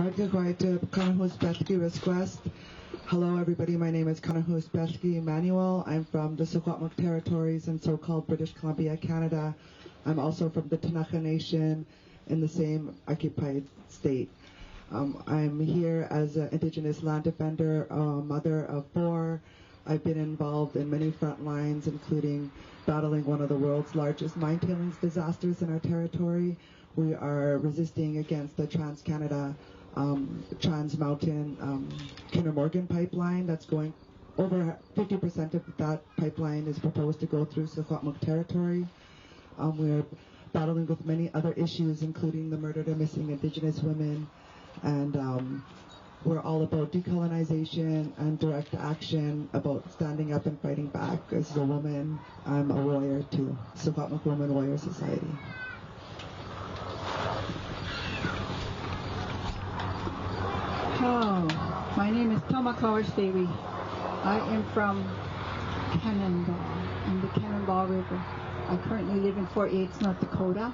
Hello, everybody. My name is Kanahuspeski Emmanuel. I'm from the Secwepemc territories in so-called British Columbia, Canada. I'm also from the Tanaka Nation in the same occupied state. I'm here as an Indigenous land defender, mother of 4. I've been involved in many front lines, including battling one of the world's largest mine tailings disasters in our territory. We are resisting against the Trans-Canada Trans Mountain Kinder Morgan pipeline that's going over 50% of that pipeline is proposed to go through Secwepemc territory. We're battling with many other issues, including the murdered and missing Indigenous women, and we're all about decolonization and direct action, about standing up and fighting back. As a woman, I'm a warrior too, Secwepemc Women Warrior Society. Hello, my name is Tomakawa Dewi. I am from Cannonball, in the Cannonball River. I currently live in Fort Yates, North Dakota.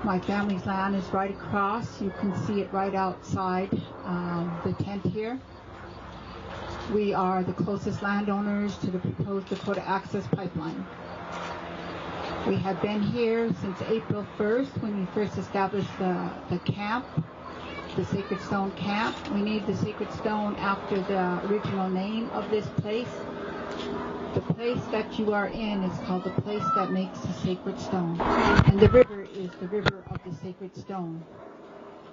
My family's land is right across. You can see it right outside the tent here. We are the closest landowners to the proposed Dakota Access Pipeline. We have been here since April 1st when we first established the camp, the Sacred Stone Camp. We named the Sacred Stone after the original name of this place. The place that you are in is called the place that makes the Sacred Stone. And the river is the river of the Sacred Stone.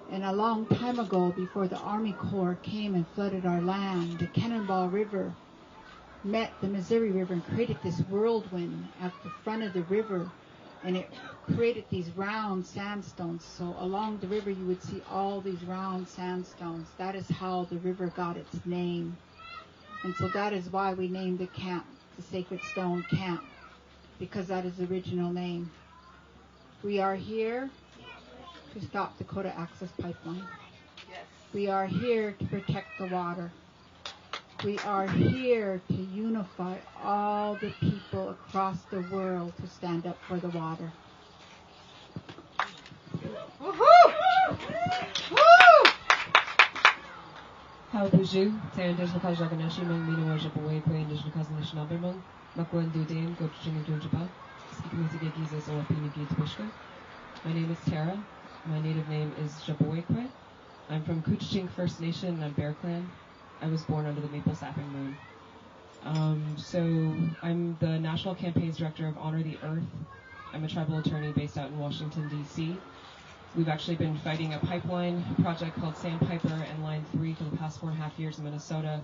And a long time ago, before the Army Corps came and flooded our land, the Cannonball River met the Missouri River and created this whirlwind at the front of the river. And it created these round sandstones. So along the river you would see all these round sandstones. That is how the river got its name. And so that is why we named the camp the Sacred Stone Camp, because that is the original name. We are here to stop Dakota Access Pipeline. Yes. We are here to protect the water. We are here to unify all the people across the world to stand up for the water. How Buju, Indigenous Organization, Mino Jaboy, Indigenous Cousin Numberman, Makwan Dudain, Go to Japa, speaking with the Gizes or Pinigi to Bishka. My name is Tara. My native name is Jaboykwe. I'm from Couchiching First Nation and Bear Clan. I was born under the maple sapping moon. So I'm the National Campaigns Director of Honor the Earth. I'm a tribal attorney based out in Washington, D.C. We've actually been fighting a pipeline project called Sandpiper and Line 3 for the past 4.5 years in Minnesota.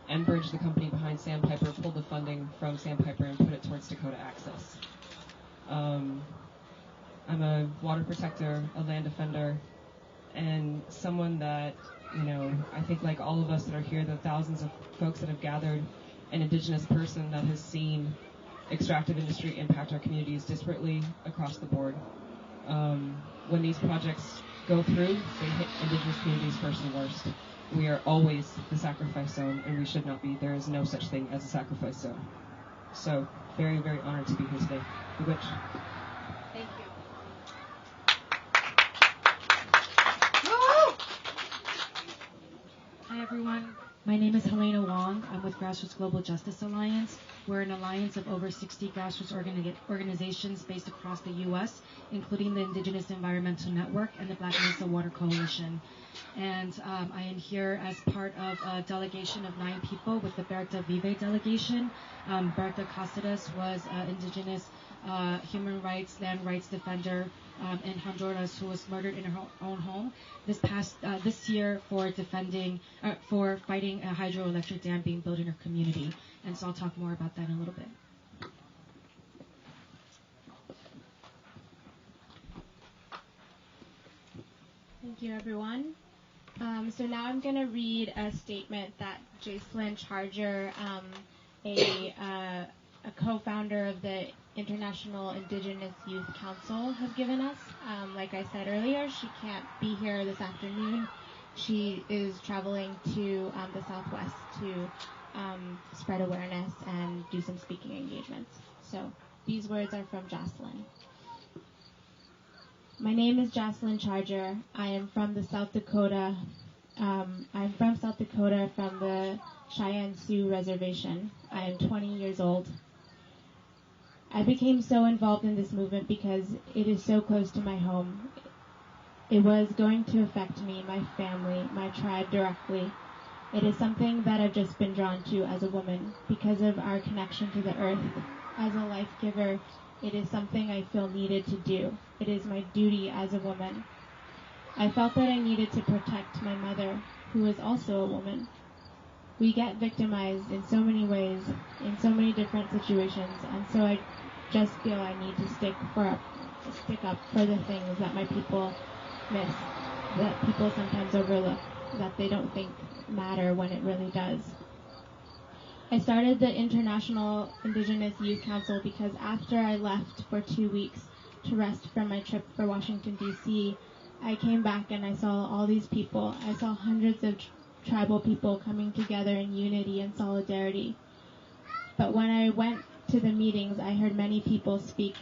Enbridge, the company behind Sandpiper, pulled the funding from Sandpiper and put it towards Dakota Access. I'm a water protector, a land defender, and someone that, I think like all of us that are here, the thousands of folks that have gathered, an Indigenous person that has seen extractive industry impact our communities disparately across the board. When these projects go through, they hit Indigenous communities first and worst. We are always the sacrifice zone, and we should not be. There is no such thing as a sacrifice zone. So, very, very honored to be here today. Thank you. Hi everyone, my name is Helena Wong. I'm with Grassroots Global Justice Alliance. We're an alliance of over 60 grassroots organizations based across the U.S., including the Indigenous Environmental Network and the Black Mesa Water Coalition. And I am here as part of a delegation of 9 people with the Berta Vive delegation. Berta Cáceres was an Indigenous human rights, land rights defender in Honduras who was murdered in her own home this year for fighting a hydroelectric dam being built in her community. And so I'll talk more about that in a little bit. Thank you, everyone. So now I'm going to read a statement that Jocelyn Charger, a co-founder of the International Indigenous Youth Council, has given us. Like I said earlier, she can't be here this afternoon. She is traveling to the Southwest to spread awareness and do some speaking engagements. So these words are from Jocelyn. My name is Jocelyn Charger. I am from the South Dakota. I'm from South Dakota from the Cheyenne Sioux Reservation. I am 20 years old. I became so involved in this movement because it is so close to my home. It was going to affect me, my family, my tribe directly. It is something that I've just been drawn to as a woman because of our connection to the earth. As a life giver, it is something I feel needed to do. It is my duty as a woman. I felt that I needed to protect my mother, who is also a woman. We get victimized in so many ways, in so many different situations, and so I just feel I need to stick up for the things that my people miss, that people sometimes overlook, that they don't think matter when it really does. I started the International Indigenous Youth Council because after I left for 2 weeks to rest from my trip for Washington, D.C., I came back and I saw all these people. I saw hundreds of tribal people coming together in unity and solidarity. But when I went to the meetings, I heard many people speak,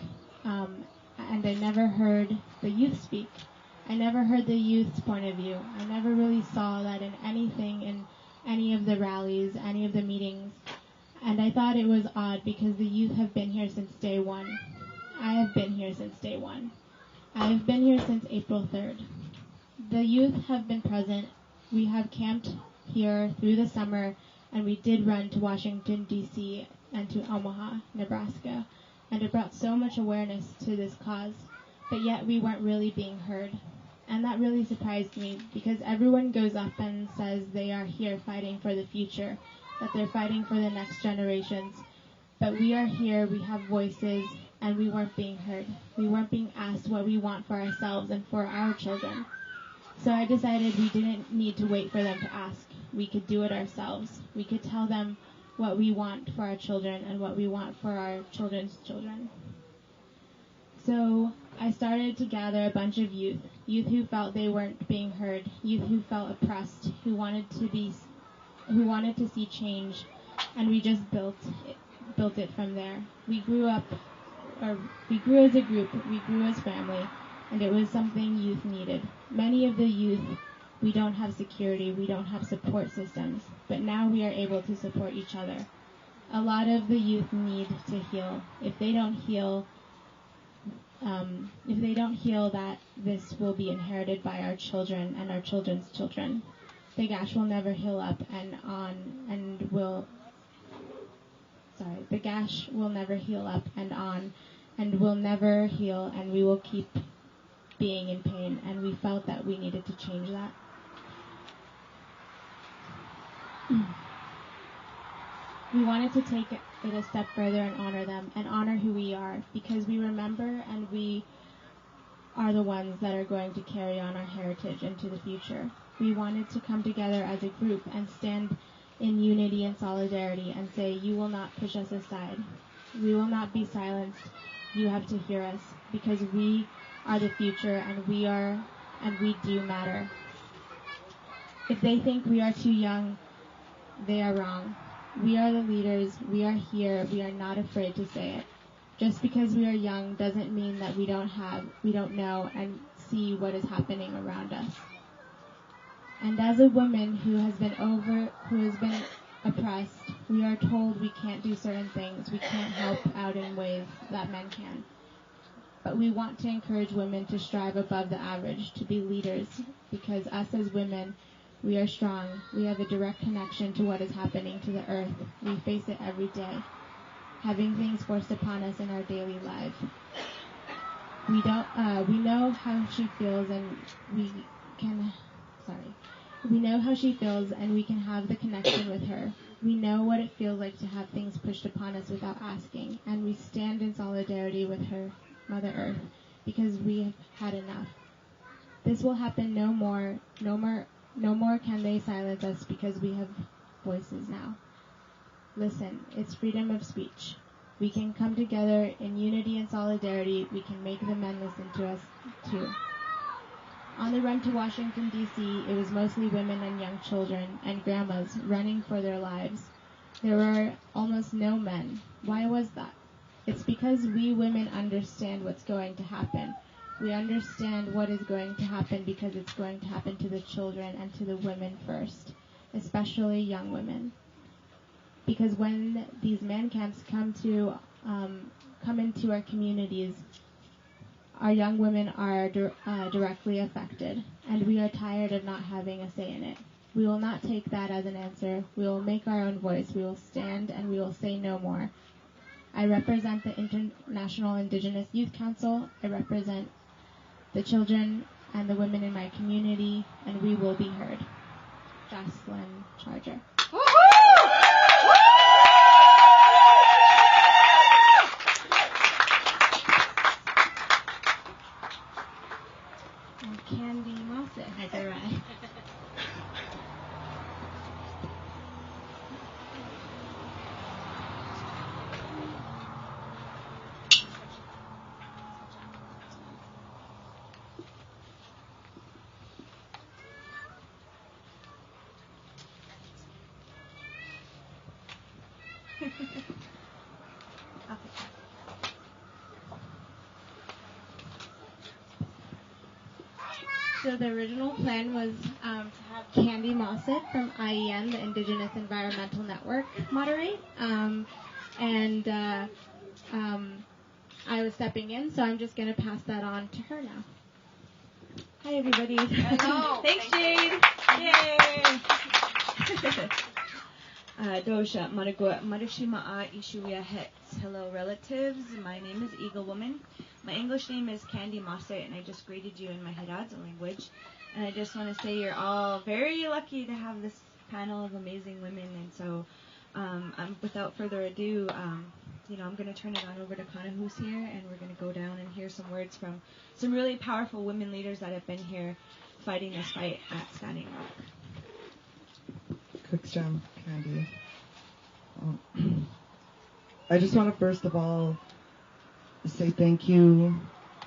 and I never heard the youth speak. I never heard the youth's point of view. I never really saw that in anything, in any of the rallies, any of the meetings. And I thought it was odd because the youth have been here since day one. I have been here since day one. I have been here since April 3rd. The youth have been present. We have camped here through the summer, and we did run to Washington, D.C. and to Omaha, Nebraska, and it brought so much awareness to this cause, but yet we weren't really being heard. And that really surprised me because everyone goes up and says they are here fighting for the future, that they're fighting for the next generations. But we are here, we have voices, and we weren't being heard. We weren't being asked what we want for ourselves and for our children. So I decided we didn't need to wait for them to ask. We could do it ourselves. We could tell them what we want for our children and what we want for our children's children. So I started to gather a bunch of youth who felt they weren't being heard, youth who felt oppressed, who wanted to see change, and we just built it from there. We grew as a group, we grew as family, and it was something youth needed. Many of the youth, we don't have security, we don't have support systems, but now we are able to support each other. A lot of the youth need to heal. If they don't heal, that this will be inherited by our children and our children's children. The gash will never heal up the gash will never heal up and will never heal, and we will keep being in pain, and we felt that we needed to change that. We wanted to take it a step further and honor them and honor who we are, because we remember and we are the ones that are going to carry on our heritage into the future. We wanted to come together as a group and stand in unity and solidarity and say, you will not push us aside. We will not be silenced. You have to hear us, because we are the future and we do matter. If they think we are too young, they are wrong. We are the leaders. We are here. We are not afraid to say it. Just because we are young doesn't mean that we don't know and see what is happening around us. And as a woman who has been oppressed, we are told we can't do certain things. We can't help out in ways that men can. But we want to encourage women to strive above the average, to be leaders, because us as women, we are strong. We have a direct connection to what is happening to the earth. We face it every day, having things forced upon us in our daily lives. We know how she feels, and we know how she feels, and we can have the connection with her. We know what it feels like to have things pushed upon us without asking, and we stand in solidarity with her, Mother Earth, because we have had enough. This will happen no more. No more can they silence us, because we have voices now. Listen, it's freedom of speech. We can come together in unity and solidarity. We can make the men listen to us too. On the run to Washington, D.C., it was mostly women and young children and grandmas running for their lives. There were almost no men. Why was that? It's because we women understand what's going to happen. We understand what is going to happen because it's going to happen to the children and to the women first, especially young women. Because when these man camps come into our communities, our young women are directly affected, and we are tired of not having a say in it. We will not take that as an answer. We will make our own voice. We will stand and we will say no more. I represent the International Indigenous Youth Council. I represent the children and the women in my community, and we will be heard. Jocelyn Charger. And Candy Mossett has arrived. So the original plan was to have Candy Mossett from IEN, the Indigenous Environmental Network, moderate. I was stepping in, so I'm just going to pass that on to her now. Hi, everybody. Hello. Thanks, Jade. Yay. Dosha Maragua Marishima Ishuya Hets. Hello, relatives. My name is Eagle Woman. My English name is Candy Mossett, and I just greeted you in my Hiradza language. And I just want to say you're all very lucky to have this panel of amazing women. And so, without further ado, I'm going to turn it on over to Kana, who's here, and we're going to go down and hear some words from some really powerful women leaders that have been here fighting this fight at Standing Rock. Cookstrom, Candy. I just want to first of all say thank you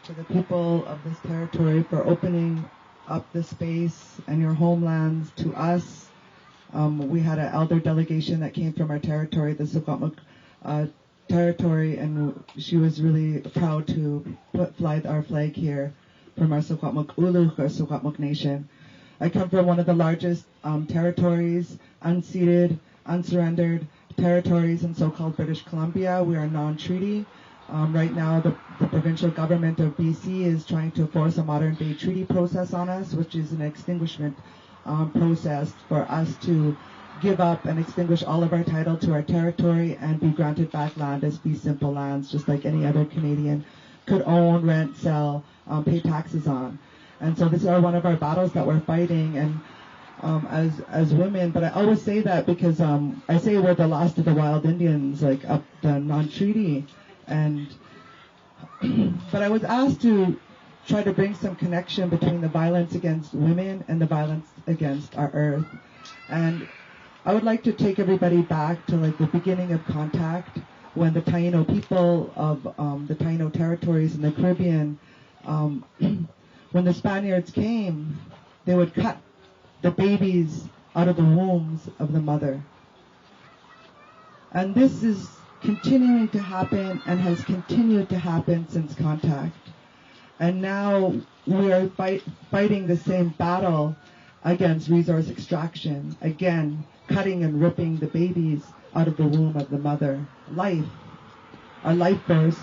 to the people of this territory for opening up the space and your homelands to us. We had an elder delegation that came from our territory, the Secwepemc territory, and she was really proud to fly our flag here from our Secwepemc Uluk, or Secwepemc Nation. I come from one of the largest territories, unceded, unsurrendered territories in so-called British Columbia. We are non-treaty. Right now, the provincial government of BC is trying to force a modern-day treaty process on us, which is an extinguishment process for us to give up and extinguish all of our title to our territory and be granted back land as fee simple lands, just like any other Canadian could own, rent, sell, pay taxes on. And so this is one of our battles that we're fighting, and as women, but I always say that because I say we're the last of the wild Indians, like up the non-treaty. But I was asked to try to bring some connection between the violence against women and the violence against our earth. And I would like to take everybody back to like the beginning of contact when the Taino people of the Taino territories in the Caribbean, when the Spaniards came, they would cut the babies out of the wombs of the mother. And this is continuing to happen and has continued to happen since contact. And now we are fighting the same battle against resource extraction, again, cutting and ripping the babies out of the womb of the mother. Life, our life force,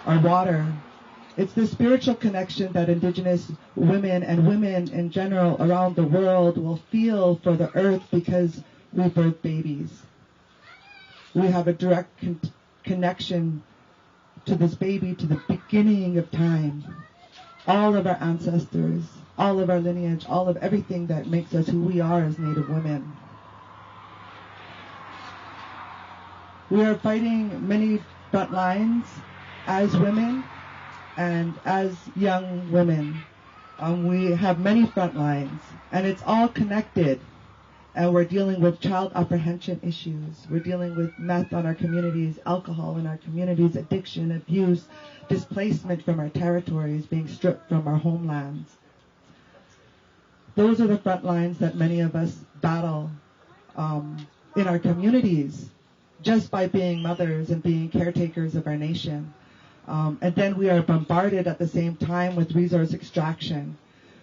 our water. It's the spiritual connection that Indigenous women and women in general around the world will feel for the earth because we birth babies. We have a direct connection to this baby, to the beginning of time. All of our ancestors, all of our lineage, all of everything that makes us who we are as Native women. We are fighting many front lines as women and as young women. We have many front lines, and it's all connected. And we're dealing with child apprehension issues. We're dealing with meth on our communities, alcohol in our communities, addiction, abuse, displacement from our territories, being stripped from our homelands. Those are the front lines that many of us battle in our communities just by being mothers and being caretakers of our nation. And then we are bombarded at the same time with resource extraction.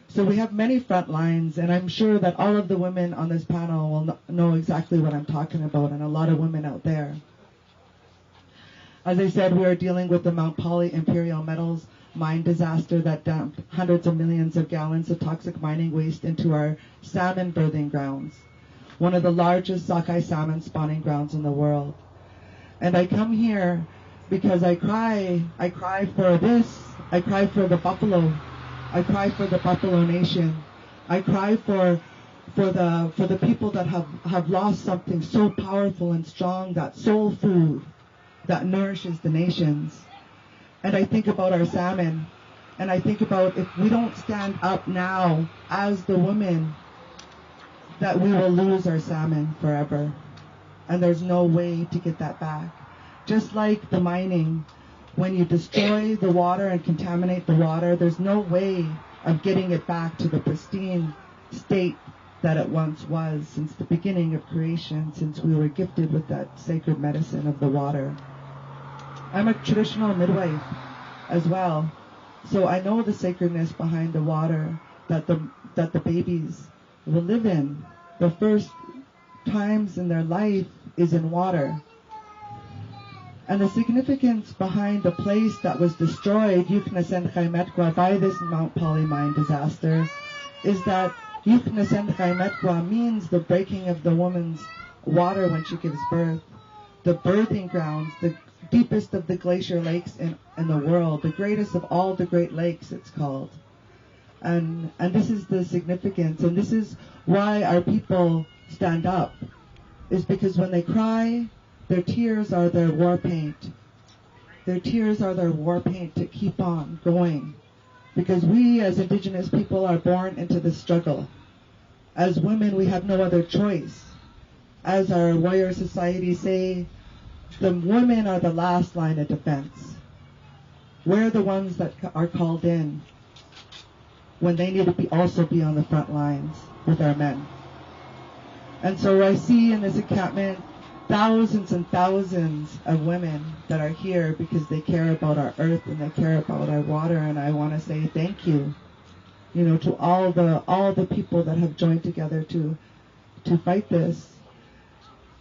So we have many front lines, and I'm sure that all of the women on this panel will know exactly what I'm talking about, and a lot of women out there. As I said, we are dealing with the Mount Poly Imperial Metals mine disaster that dumped hundreds of millions of gallons of toxic mining waste into our salmon birthing grounds, one of the largest sockeye salmon spawning grounds in the world. And I come here because I cry for this, I cry for the buffalo, I cry for the Buffalo Nation, I cry for the people that have lost something so powerful and strong, that soul food that nourishes the nations. And I think about our salmon, and I think about if we don't stand up now as the women, that we will lose our salmon forever. And there's no way to get that back. Just like the mining, when you destroy the water and contaminate the water, there's no way of getting it back to the pristine state that it once was since the beginning of creation, since we were gifted with that sacred medicine of the water. I'm a traditional midwife as well, so I know the sacredness behind the water that the babies will live in. The first times in their life is in water. And the significance behind the place that was destroyed, Yuknasenchaimetgwa, by this Mount Poly mine disaster, is that Yuknasenchaimetgwa means the breaking of the woman's water when she gives birth. The birthing grounds, the deepest of the glacier lakes in the world, the greatest of all the Great Lakes, it's called. And this is the significance, and this is why our people stand up, is because when they cry, their tears are their war paint. Their tears are their war paint to keep on going. Because we as Indigenous people are born into this struggle. As women, we have no other choice. As our warrior societies say, the women are the last line of defense. We're the ones that are called in when they need to also be on the front lines with our men. And so I see in this encampment thousands and thousands of women that are here because they care about our earth and they care about our water, and I want to say thank you, to all the people that have joined together to fight this.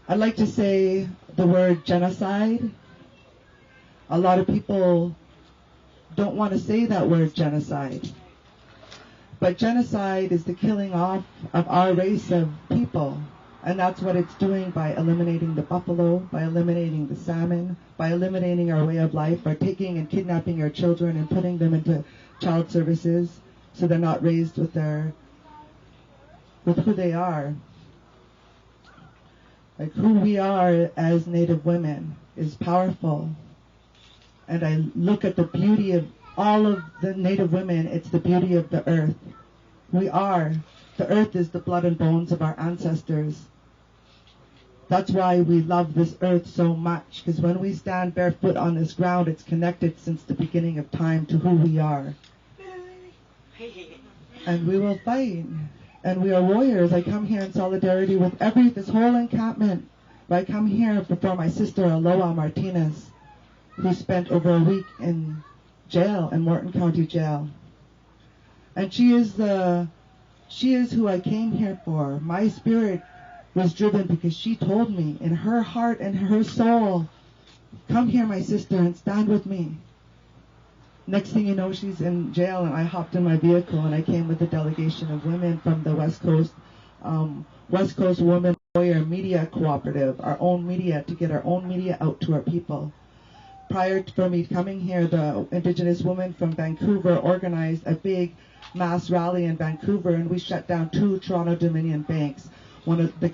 I'd like to say the word genocide. A lot of people don't want to say that word genocide. But genocide is the killing off of our race of people. And that's what it's doing by eliminating the buffalo, by eliminating the salmon, by eliminating our way of life, by taking and kidnapping our children and putting them into child services so they're not raised with who they are. Like who we are as Native women is powerful. And I look at the beauty of all of the Native women, it's the beauty of the earth. The earth is the blood and bones of our ancestors. That's why we love this earth so much, because when we stand barefoot on this ground, it's connected since the beginning of time to who we are. And we will fight. And we are warriors. I come here in solidarity with this whole encampment. I come here before my sister, Aloha Martinez, who spent over a week in jail, in Morton County Jail. And she is who I came here for. My spirit was driven because she told me in her heart and her soul, come here, my sister, and stand with me. Next thing you know, she's in jail, and I hopped in my vehicle, and I came with a delegation of women from the West Coast Women Warrior Media Cooperative, our own media, to get our own media out to our people. Prior to me coming here, the Indigenous women from Vancouver organized a big mass rally in Vancouver, and we shut down 2 Toronto Dominion banks, one of the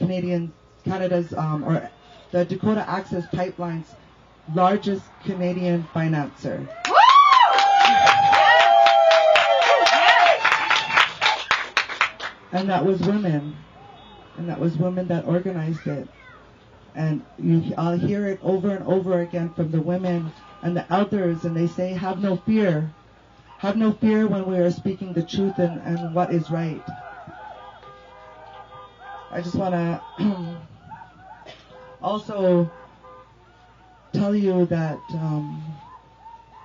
or the Dakota Access Pipeline's largest Canadian financer. And that was women. And that was women that organized it. And I'll hear it over and over again from the women and the elders, and they say, have no fear. Have no fear when we are speaking the truth and what is right. I just want to also tell you that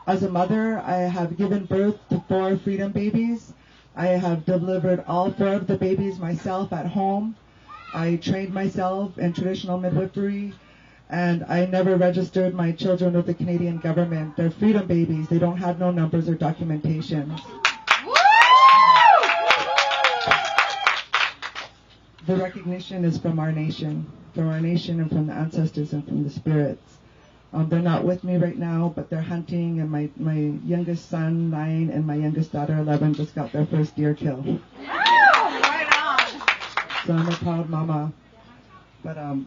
As a mother, I have given birth to 4 freedom babies. I have delivered all 4 of the babies myself at home. I trained myself in traditional midwifery, and I never registered my children with the Canadian government. They're freedom babies. They don't have no numbers or documentation. The recognition is from our nation and from the ancestors and from the spirits. They're not with me right now, but they're hunting, and my youngest son, 9, and my youngest daughter, 11, just got their first deer kill. Right on. So I'm a proud mama. But I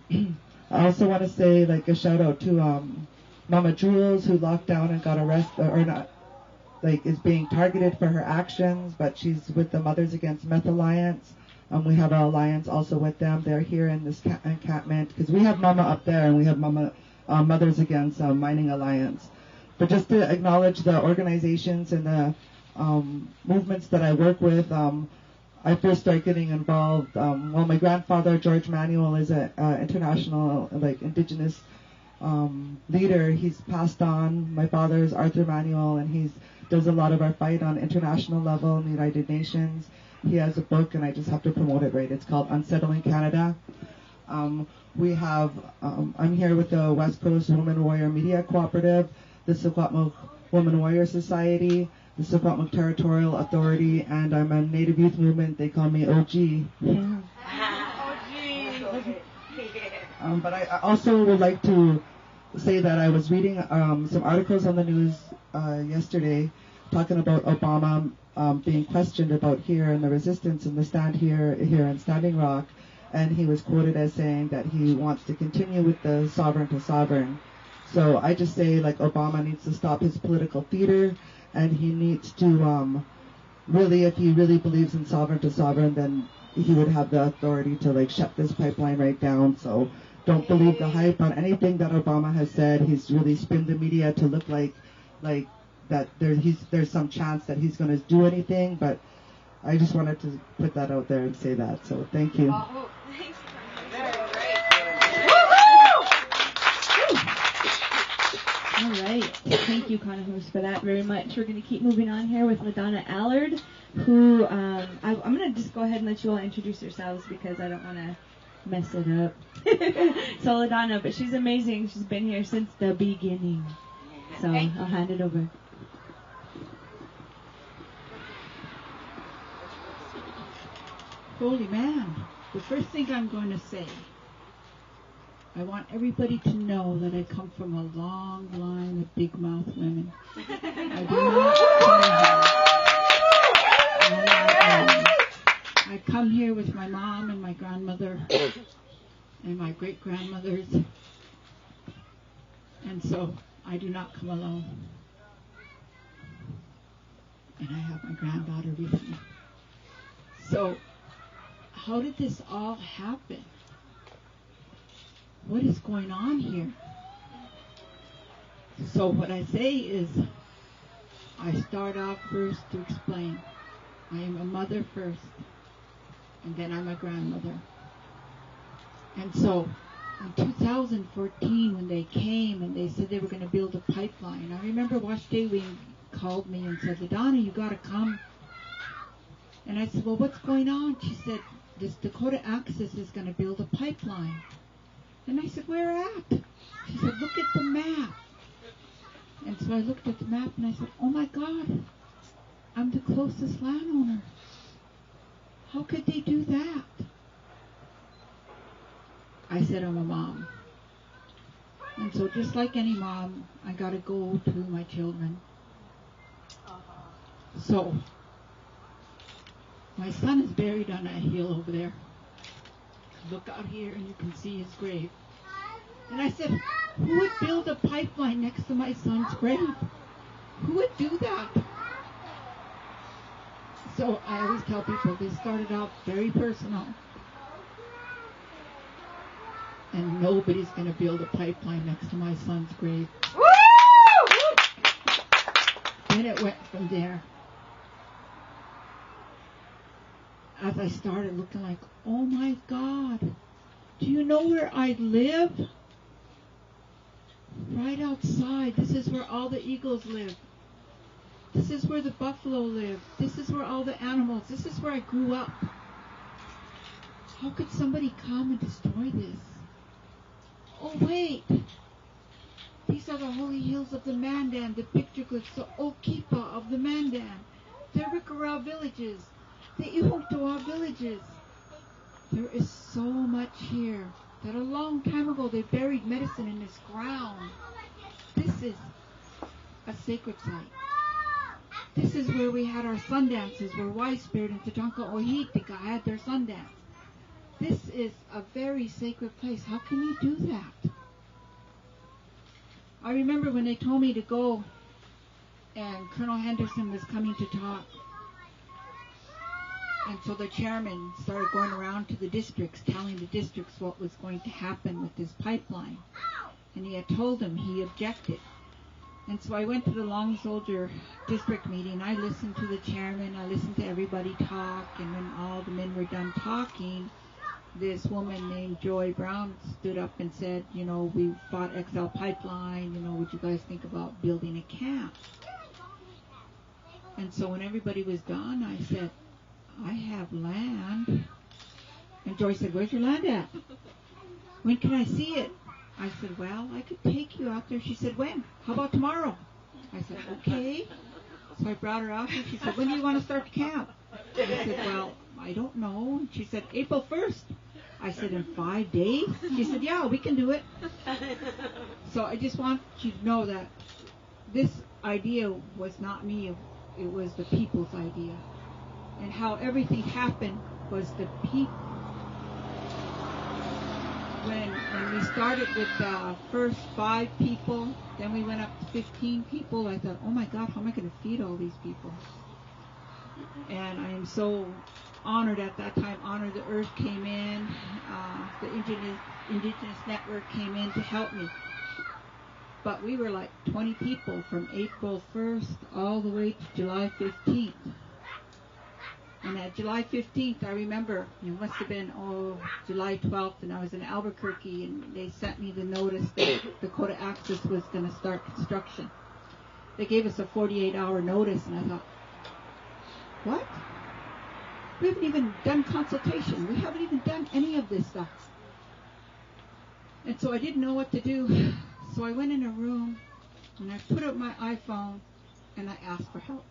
also want to say, like, a shout out to Mama Jules, who locked down and got arrested, or not, like, is being targeted for her actions, but she's with the Mothers Against Meth Alliance. We have an alliance also with them. They're here in this encampment, because we have Mama up there, and we have Mothers Against Mining Alliance. But just to acknowledge the organizations and the movements that I work with, I first started getting involved. My grandfather, George Manuel, is an international, like, Indigenous leader. He's passed on. My father is Arthur Manuel, and he does a lot of our fight on international level in the United Nations. He has a book, and I just have to promote it right. It's called Unsettling Canada. We have, I'm here with the West Coast Women Warrior Media Cooperative, the Secwepemc Women Warrior Society, the Secwepemc Territorial Authority, and I'm a Native Youth Movement. They call me OG. But I also would like to say that I was reading some articles on the news yesterday talking about Obama being questioned about here and the resistance and the stand here in Standing Rock, and he was quoted as saying that he wants to continue with the sovereign to sovereign. So I just say, like, Obama needs to stop his political theater, and he needs to really, if he really believes in sovereign to sovereign, then he would have the authority to, like, shut this pipeline right down. So don't believe the hype on anything that Obama has said. He's really spinned the media to look like that there's some chance that he's going to do anything, but I just wanted to put that out there and say that. So thank you. Thanks. Very great. All right. Thank you, Conahus, for that very much. We're going to keep moving on here with LaDonna Allard, who I'm going to just go ahead and let you all introduce yourselves because I don't want to mess it up. So LaDonna, but she's amazing. She's been here since the beginning. So I'll hand it over. Holy man, the first thing I'm going to say, I want everybody to know that I come from a long line of big mouth women. I do not I come here with my mom and my grandmother and my great-grandmothers, and so I do not come alone. And I have my granddaughter with me. So, how did this all happen? What is going on here? So what I say is, I start off first to explain. I am a mother first, and then I'm a grandmother. And so, in 2014, when they came and they said they were going to build a pipeline, I remember Washtewing called me and said, LaDonna, you got to come. And I said, well, what's going on? She said, this Dakota Access is going to build a pipeline. And I said, where at? She said, look at the map. And so I looked at the map and I said, oh my God, I'm the closest landowner. How could they do that? I said, I'm a mom. And so just like any mom, I got to go to my children. So my son is buried on that hill over there. Look out here and you can see his grave. And I said, who would build a pipeline next to my son's grave? Who would do that? So I always tell people this started out very personal. And nobody's going to build a pipeline next to my son's grave. Then it went from there. As I started looking like, oh my God, do you know where I live? Right outside. This is where all the eagles live. This is where the buffalo live. This is where all the animals, this is where I grew up. How could somebody come and destroy this? Oh, wait. These are the holy hills of the Mandan, the picture glyphs, the Okipa of the Mandan, the Rikara villages, the Iwoktoa villages. There is so much here that a long time ago they buried medicine in this ground. This is a sacred site. This is where we had our sun dances, where White Spirit and Tatanka Ohitika had their sun dance. This is a very sacred place. How can you do that? I remember when they told me to go and Colonel Henderson was coming to talk. And so the chairman started going around to the districts, telling the districts what was going to happen with this pipeline. And he had told them he objected. And so I went to the Long Soldier district meeting. I listened to the chairman. I listened to everybody talk. And when all the men were done talking, this woman named Joy Brown stood up and said, you know, we fought XL Pipeline. You know, would you guys think about building a camp? And so when everybody was done, I said, I have land. And Joy said, where's your land at? When can I see it? I said, well, I could take you out there. She said, when? How about tomorrow? I said, okay. So I brought her out there. She said, when do you want to start the camp? I said, well, I don't know. And she said, April 1st. I said, in 5 days? She said, yeah, we can do it. So I just want you to know that this idea was not me. It was the people's idea. And how everything happened was the people. When we started with the first 5 people, then we went up to 15 people, I thought, oh my God, how am I going to feed all these people? And I am so honored at that time. Honor the Earth came in. The Indigenous Network came in to help me. But we were like 20 people from April 1st all the way to July 15th. And at July 15th, I remember, it must have been, July 12th, and I was in Albuquerque, and they sent me the notice that Dakota Access was going to start construction. They gave us a 48-hour notice, and I thought, what? We haven't even done consultation. We haven't even done any of this stuff. And so I didn't know what to do. So I went in a room, and I put up my iPhone, and I asked for help.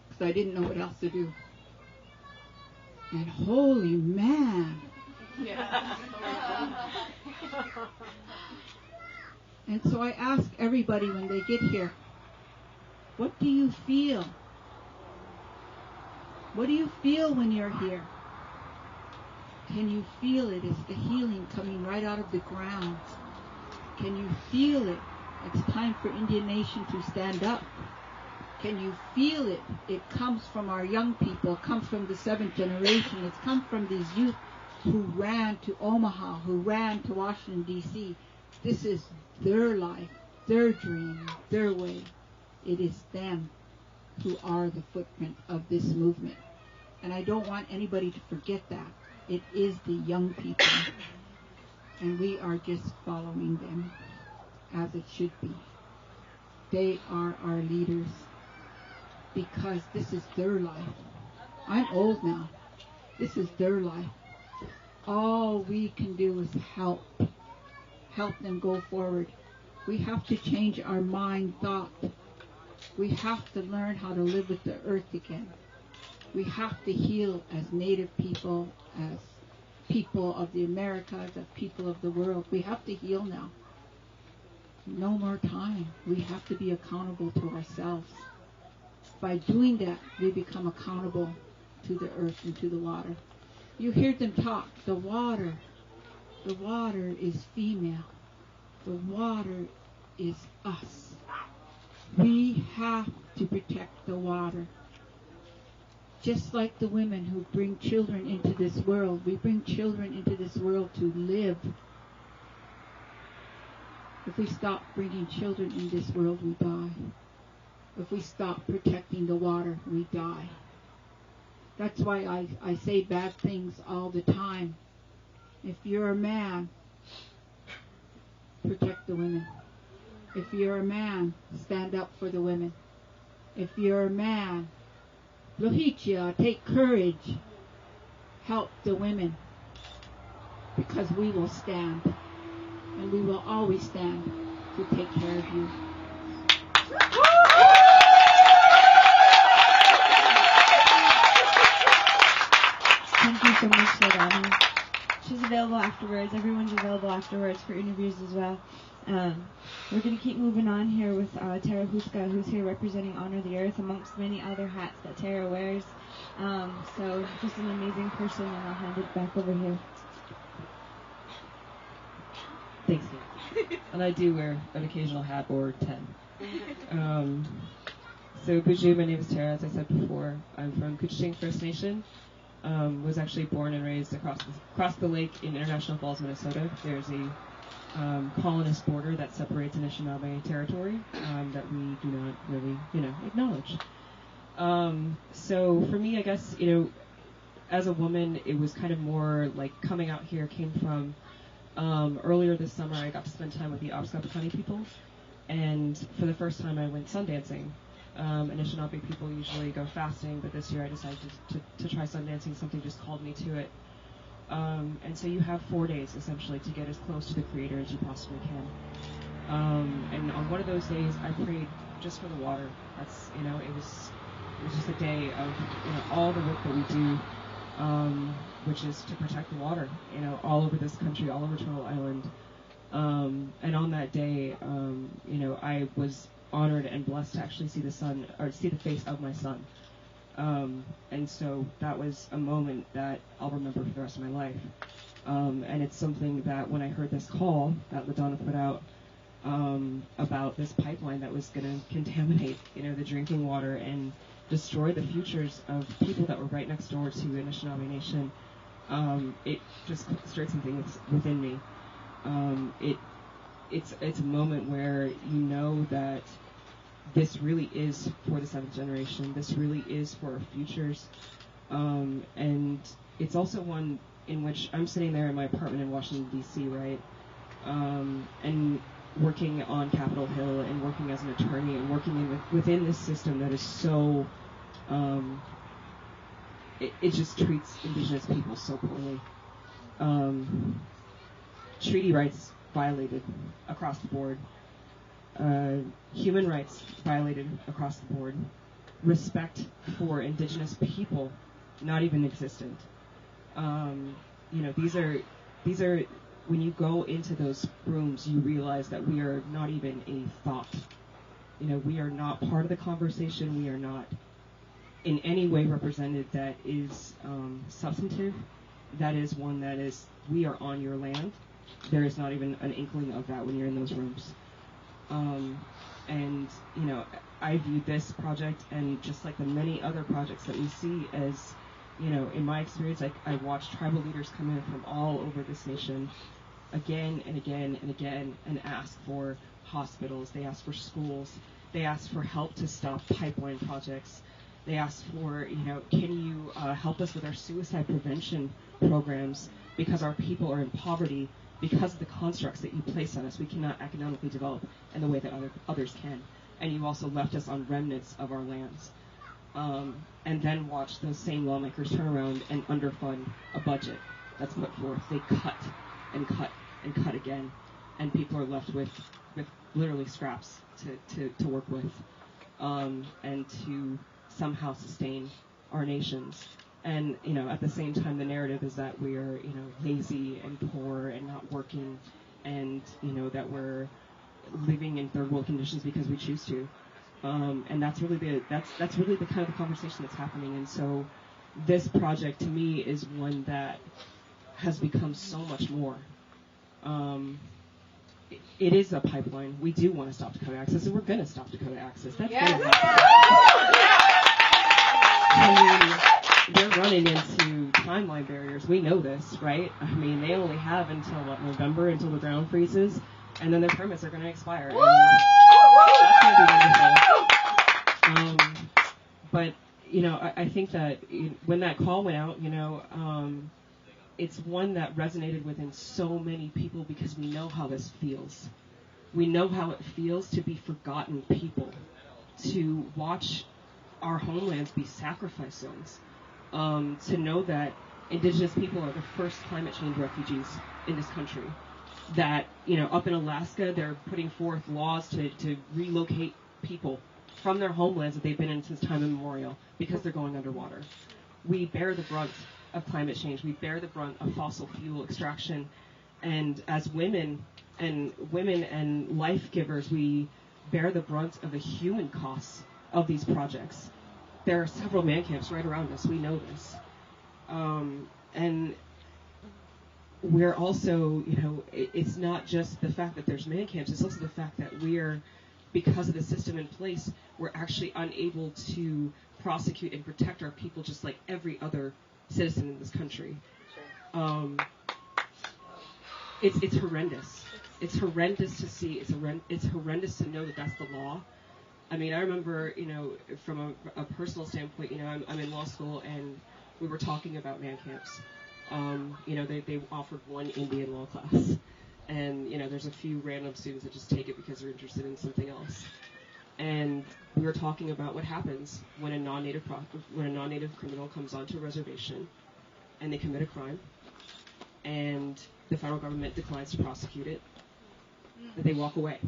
Because I didn't know what else to do. And holy man. Yeah. And so I ask everybody when they get here, what do you feel? What do you feel when you're here? Can you feel it? It's the healing coming right out of the ground. Can you feel it? It's time for Indian Nation to stand up. Can you feel it? It comes from our young people. It comes from the 7th generation. It's come from these youth who ran to Omaha, who ran to Washington, D.C. This is their life, their dream, their way. It is them who are the footprint of this movement. And I don't want anybody to forget that. It is the young people. And we are just following them as it should be. They are our leaders. Because this is their life. I'm old now. This is their life. All we can do is help them go forward. We have to change our mind thought. We have to learn how to live with the earth again. We have to heal as Native people, as people of the Americas, as people of the world. We have to heal now. No more time. We have to be accountable to ourselves. By doing that, we become accountable to the earth and to the water. You hear them talk. The water is female. The water is us. We have to protect the water. Just like the women who bring children into this world, we bring children into this world to live. If we stop bringing children in this world, we die. If we stop protecting the water, we die. That's why I say bad things all the time. If you're a man, protect the women. If you're a man, stand up for the women. If you're a man, Lohitia, take courage. Help the women. Because we will stand. And we will always stand to take care of you. Thank you so much, Ladani. She's available afterwards. Everyone's available afterwards for interviews as well. We're going to keep moving on here with Tara Huska, who's here representing Honor the Earth, amongst many other hats that Tara wears. So just an amazing person, and I'll hand it back over here. Thanks, Kate. And I do wear an occasional hat or 10. So Buju, my name is Tara, as I said before. I'm from Couchiching First Nation. Was actually born and raised across the lake in International Falls, Minnesota. There's a colonist border that separates Anishinaabe territory that we do not really, acknowledge. So for me, I guess, as a woman, it was kind of more like coming out here came from earlier this summer. I got to spend time with the Abscapakani people, and for the first time, I went sundancing. Anishinaabe people usually go fasting, but this year I decided to try sundancing. Something just called me to it. And so you have 4 days, essentially, to get as close to the Creator as you possibly can. And on one of those days, I prayed just for the water. That's, it was just a day of, all the work that we do, which is to protect the water, all over this country, all over Turtle Island. And on that day, I was honored and blessed to actually see the sun, or see the face of my son. And so that was a moment that I'll remember for the rest of my life. And it's something that when I heard this call that LaDonna put out about this pipeline that was going to contaminate, the drinking water and destroy the futures of people that were right next door to the Anishinaabe Nation, it just stirred something within me. It's a moment where you know that this really is for the seventh generation. This really is for our futures. And it's also one in which I'm sitting there in my apartment in Washington, D.C., right? And working on Capitol Hill and working as an attorney and working within this system that is so... it just treats Indigenous people so poorly. Treaty rights violated across the board. Human rights violated across the board. Respect for Indigenous people not even existent. These are when you go into those rooms, you realize that we are not even a thought. We are not part of the conversation. We are not in any way represented that is substantive. That is one that is, we are on your land. There is not even an inkling of that when you're in those rooms. I view this project, and just like the many other projects that we see, as, in my experience, I watch tribal leaders come in from all over this nation again and again and again and ask for hospitals, they ask for schools, they ask for help to stop pipeline projects, they ask for, can you help us with our suicide prevention programs, because our people are in poverty because of the constructs that you place on us. We cannot economically develop in the way that others can. And you also left us on remnants of our lands. And then watch those same lawmakers turn around and underfund a budget that's put forth. They cut and cut and cut again. And people are left with literally scraps to work with and to somehow sustain our nations. And, at the same time, the narrative is that we are, lazy and poor and not working, and, that we're living in third world conditions because we choose to. And that's really the kind of the conversation that's happening. And so this project, to me, is one that has become so much more. It is a pipeline. We do want to stop Dakota Access, and we're going to stop Dakota Access. That's going to happen. They're running into timeline barriers. We know this, right? They only have until, November, until the ground freezes, and then their permits are going to expire. That's going to be wonderful. But, I think that when that call went out, it's one that resonated within so many people because we know how this feels. We know how it feels to be forgotten people. to watch our homelands be sacrifice zones, to know that Indigenous people are the first climate change refugees in this country. That, up in Alaska, they're putting forth laws to relocate people from their homelands that they've been in since time immemorial because they're going underwater. We bear the brunt of climate change. We bear the brunt of fossil fuel extraction. And as women and life givers, we bear the brunt of the human costs of these projects. There are several man camps right around us. We know this. And we're also, it's not just the fact that there's man camps, it's also the fact that because of the system in place, we're actually unable to prosecute and protect our people just like every other citizen in this country. It's horrendous. It's horrendous to see. It's horrendous to know that that's the law. I mean, I remember, from a personal standpoint, I'm in law school and we were talking about man camps. They offered one Indian law class, and there's a few random students that just take it because they're interested in something else. And we were talking about what happens when a non-native criminal comes onto a reservation and they commit a crime, and the federal government declines to prosecute it, that they walk away.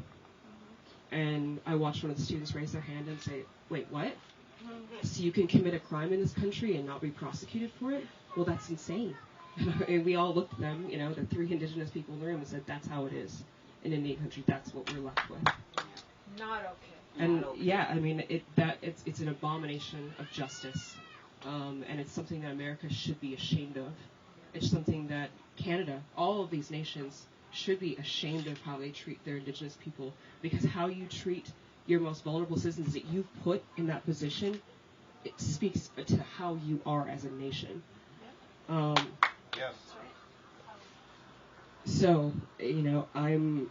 And I watched one of the students raise their hand and say, "Wait, what? So you can commit a crime in this country and not be prosecuted for it? Well, that's insane." And we all looked at them, the 3 Indigenous people in the room, and said, "That's how it is in Indian country. That's what we're left with." Not okay. And yeah, I mean, it's an abomination of justice, and it's something that America should be ashamed of. It's something that Canada, all of these nations, should be ashamed of how they treat their Indigenous people, because how you treat your most vulnerable citizens that you've put in that position, it speaks to how you are as a nation. Yes. So, I'm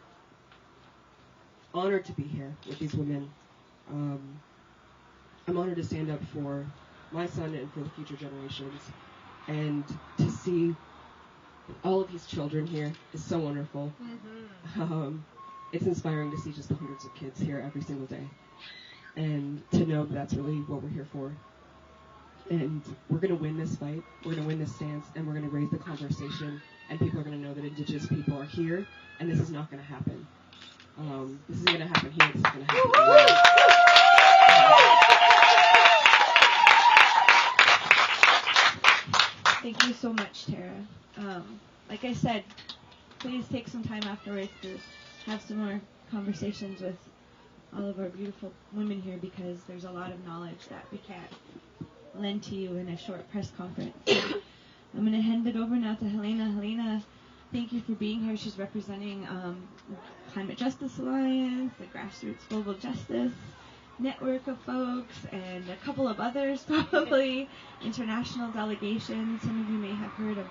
honored to be here with these women. I'm honored to stand up for my son and for the future generations, and to see all of these children here is so wonderful. Mm-hmm. It's inspiring to see just the hundreds of kids here every single day, and to know that that's really what we're here for. And we're going to win this fight, we're going to win this stance, and we're going to raise the conversation, and people are going to know that Indigenous people are here, and this is not going to happen. This isn't going to happen here, this is going to happen here. Thank you so much, Tara. Like I said, please take some time afterwards to have some more conversations with all of our beautiful women here, because there's a lot of knowledge that we can't lend to you in a short press conference. I'm going to hand it over now to Helena. Helena, thank you for being here. She's representing the Climate Justice Alliance, the Grassroots Global Justice network of folks, and a couple of others, probably international delegations. Some of you may have heard of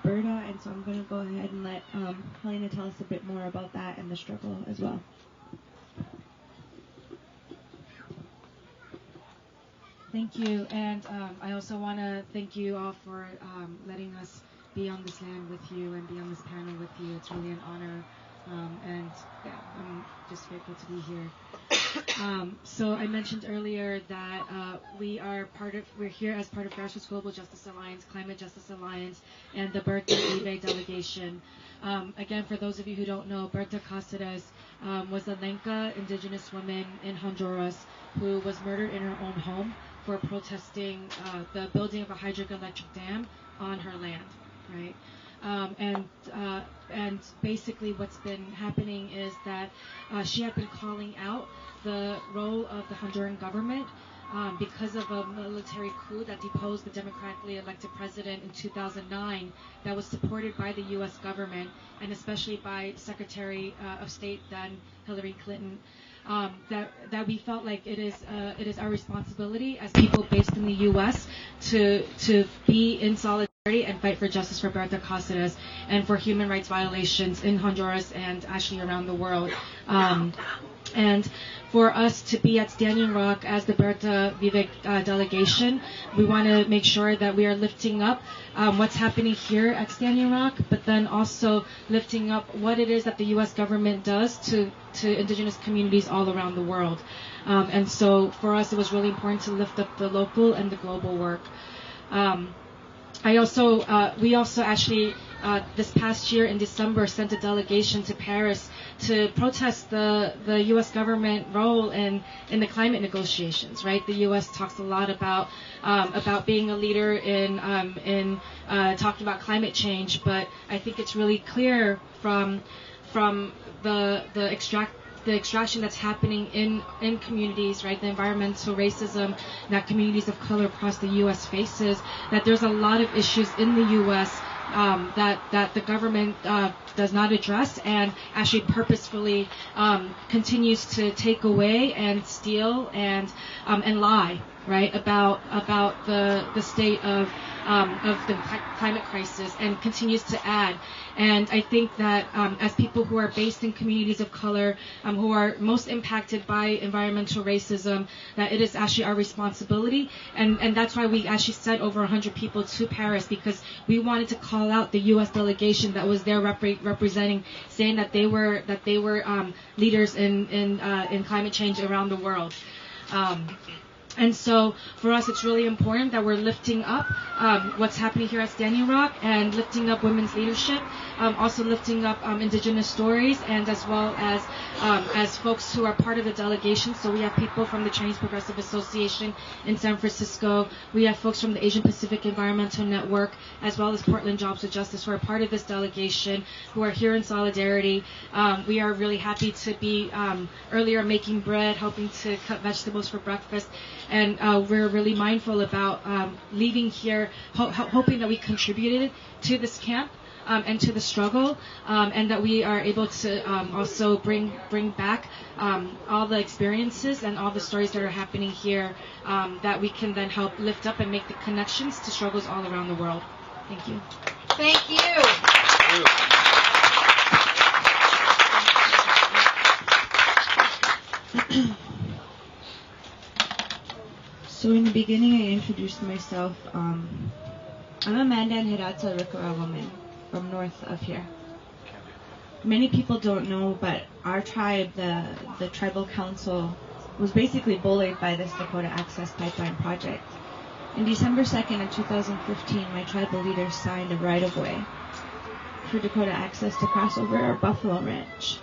BERTA, and so I'm going to go ahead and let Helena tell us a bit more about that and the struggle as well. Thank you, and I also want to thank you all for letting us be on this land with you and be on this panel with you. It's really an honor, and yeah, I'm just grateful to be here. So I mentioned earlier that we're here as part of Grassroots Global Justice Alliance, Climate Justice Alliance, and the Berta Ibe delegation. Again, for those of you who don't know, Berta Cáceres was a Lenca indigenous woman in Honduras who was murdered in her own home for protesting the building of a hydroelectric dam on her land, right? And basically what's been happening is that she had been calling out the role of the Honduran government because of a military coup that deposed the democratically elected president in 2009 that was supported by the U.S. government, and especially by Secretary of State then Hillary Clinton. That we felt like it is our responsibility as people based in the U.S. to be in solidarity and fight for justice for Berta Cáceres and for human rights violations in Honduras and actually around the world. And for us to be at Standing Rock as the Berta Vive delegation, we want to make sure that we are lifting up what's happening here at Standing Rock, but then also lifting up what it is that the U.S. government does to Indigenous communities all around the world. And so for us, it was really important to lift up the local and the global work. We also actually this past year in December sent a delegation to Paris to protest the U.S. government role in the climate negotiations. Right, the U.S. talks a lot about being a leader in talking about climate change, but I think it's really clear from the extraction that's happening in communities, right? The environmental racism that communities of color across the U.S. faces, that there's a lot of issues in the U.S. That the government does not address and actually purposefully continues to take away and steal and lie, right, about the state of the climate crisis, and continues to add. And I think that as people who are based in communities of color, who are most impacted by environmental racism, that it is actually our responsibility. And that's why we actually sent over 100 people to Paris, because we wanted to call out the U.S. delegation that was there representing, saying that they were leaders in climate change around the world. And so for us, it's really important that we're lifting up what's happening here at Standing Rock and lifting up women's leadership, also lifting up Indigenous stories, and as well as folks who are part of the delegation. So we have people from the Chinese Progressive Association in San Francisco. We have folks from the Asian Pacific Environmental Network, as well as Portland Jobs with Justice, who are part of this delegation, who are here in solidarity. We are really happy to be earlier making bread, helping to cut vegetables for breakfast. And we're really mindful about leaving here, hoping that we contributed to this camp and to the struggle, and that we are able to also bring back all the experiences and all the stories that are happening here, that we can then help lift up and make the connections to struggles all around the world. Thank you. Thank you. So in the beginning, I introduced myself. I'm a Mandan Hidatsa Rikara woman from north of here. Many people don't know, but our tribe, the tribal council, was basically bullied by this Dakota Access Pipeline project. In December 2nd of 2015, my tribal leaders signed a right-of-way for Dakota Access to cross over our Buffalo Ranch.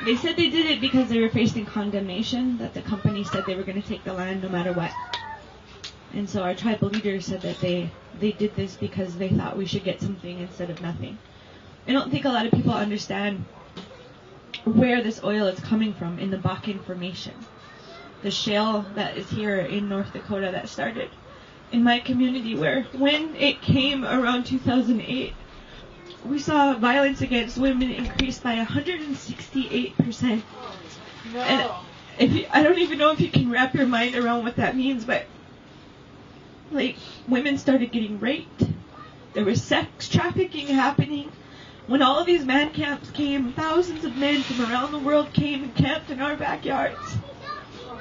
They said they did it because they were facing condemnation, that the company said they were going to take the land no matter what. And so our tribal leaders said that they did this because they thought we should get something instead of nothing. I don't think a lot of people understand where this oil is coming from in the Bakken Formation. The shale that is here in North Dakota that started in my community, where when it came around 2008, we saw violence against women increase by 168%. No. And I don't even know if you can wrap your mind around what that means, but like, women started getting raped. There was sex trafficking happening. When all of these man camps came, thousands of men from around the world came and camped in our backyards.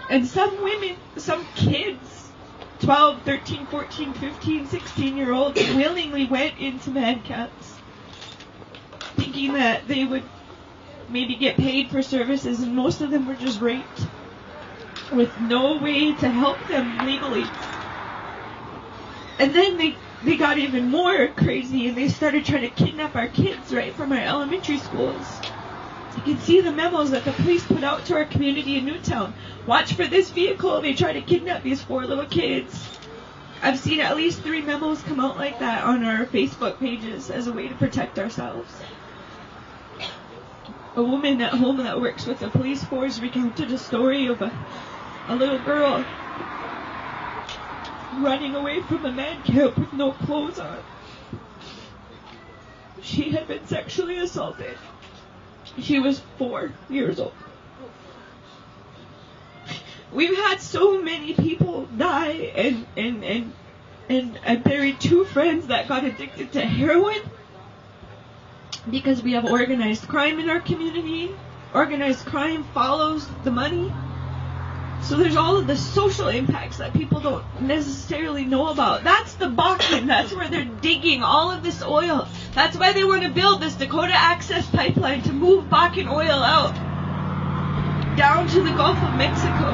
And some women, some kids, 12, 13, 14, 15, 16-year-olds willingly went into man camps, thinking that they would maybe get paid for services, and most of them were just raped with no way to help them legally. And then they got even more crazy, and they started trying to kidnap our kids right from our elementary schools. You can see the memos that the police put out to our community in Newtown. Watch for this vehicle. They try to kidnap these 4 little kids. I've seen at least 3 memos come out like that on our Facebook pages as a way to protect ourselves. A woman at home that works with the police force recounted a story of a little girl running away from a man camp with no clothes on. She had been sexually assaulted. She was 4 years old. We've had so many people die and And I buried 2 friends that got addicted to heroin because we have organized crime in our community. Organized crime follows the money. So there's all of the social impacts that people don't necessarily know about. That's the Bakken. That's where they're digging all of this oil. That's why they want to build this Dakota Access Pipeline to move Bakken oil out down to the Gulf of Mexico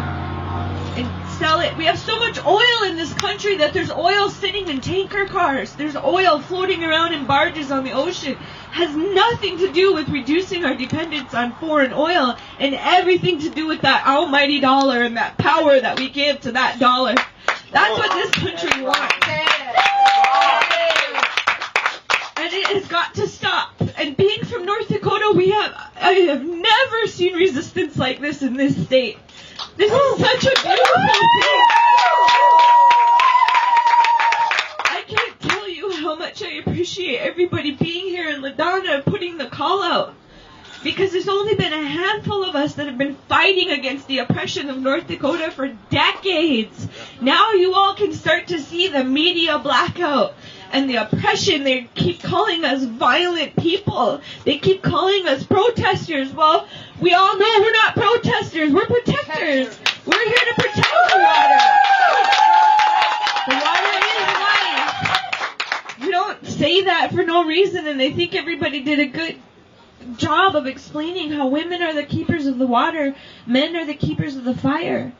and sell it. We have so much oil in this country that there's oil sitting in tanker cars. There's oil floating around in barges on the ocean. Has nothing to do with reducing our dependence on foreign oil and everything to do with that almighty dollar and that power that we give to that dollar. That's what this country wants. And it has got to stop. And being from North Dakota, I have never seen resistance like this in this state. This is such a beautiful thing. I can't tell you how much I appreciate everybody being here and LaDonna putting the call out. Because there's only been a handful of us that have been fighting against the oppression of North Dakota for decades. Now you all can start to see the media blackout and the oppression. They keep calling us violent people. They keep calling us protesters. Well, we all know we're not protesters. We're protectors. We're here to protect the water. The water is life. We don't say that for no reason, and I think everybody did a good job of explaining how women are the keepers of the water, men are the keepers of the fire.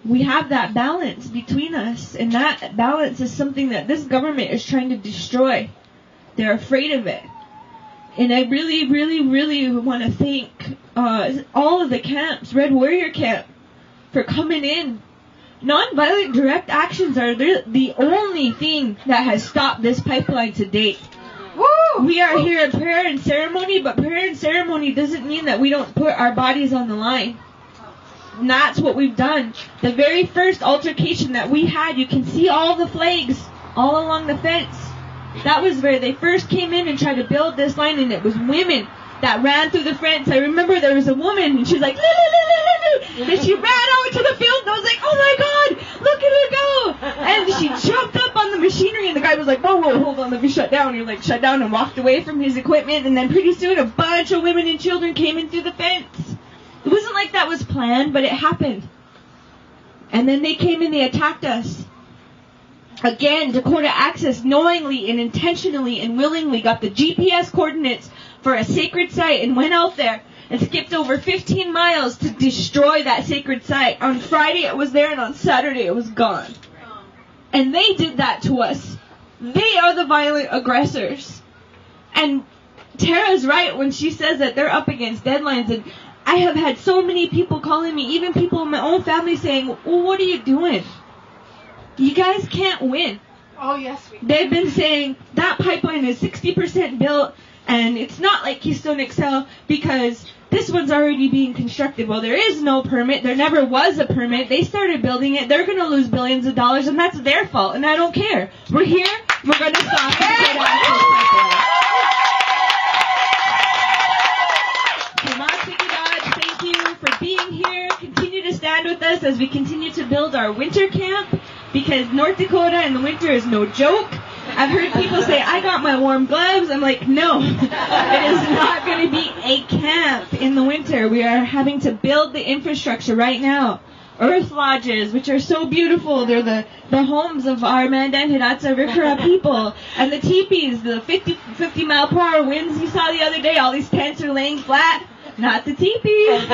We have that balance between us, and that balance is something that this government is trying to destroy. They're afraid of it. And I really, really, really want to thank all of the camps, Red Warrior Camp, for coming in. Nonviolent direct actions are the only thing that has stopped this pipeline to date. We are here at prayer and ceremony, but prayer and ceremony doesn't mean that we don't put our bodies on the line. And that's what we've done. The very first altercation that we had, you can see all the flags all along the fence. That was where they first came in and tried to build this line, and it was women that ran through the fence. I remember there was a woman, and she was like, and she ran out to the field, and I was like, oh my God, look at her go. And she jumped up on the machinery, and the guy was like, whoa, hold on, let me shut down. He like shut down and walked away from his equipment, and then pretty soon a bunch of women and children came in through the fence. It wasn't like that was planned, but it happened. And then they came and they attacked us. Again, Dakota Access knowingly and intentionally and willingly got the GPS coordinates for a sacred site and went out there and skipped over 15 miles to destroy that sacred site. On Friday it was there, and on Saturday it was gone. And they did that to us. They are the violent aggressors. And Tara's right when she says that they're up against deadlines, and I have had so many people calling me, even people in my own family saying, well, what are you doing? You guys can't win. Oh, yes, we can. They've been saying that pipeline is 60% built, and it's not like Keystone XL because this one's already being constructed. Well, there is no permit. There never was a permit. They started building it. They're going to lose billions of dollars, and that's their fault, and I don't care. We're here. We're going to stop the Dakota Access Pipeline. Thank you for being here. Continue to stand with us as we continue to build our winter camp, because North Dakota in the winter is no joke. I've heard people say, I got my warm gloves. I'm like, no, it is not going to be a camp in the winter. We are having to build the infrastructure right now. Earth lodges, which are so beautiful. They're the homes of our Mandan, Hidatsa, Rikara people. And the teepees, the 50 mile per hour winds you saw the other day, all these tents are laying flat. Not the teepees.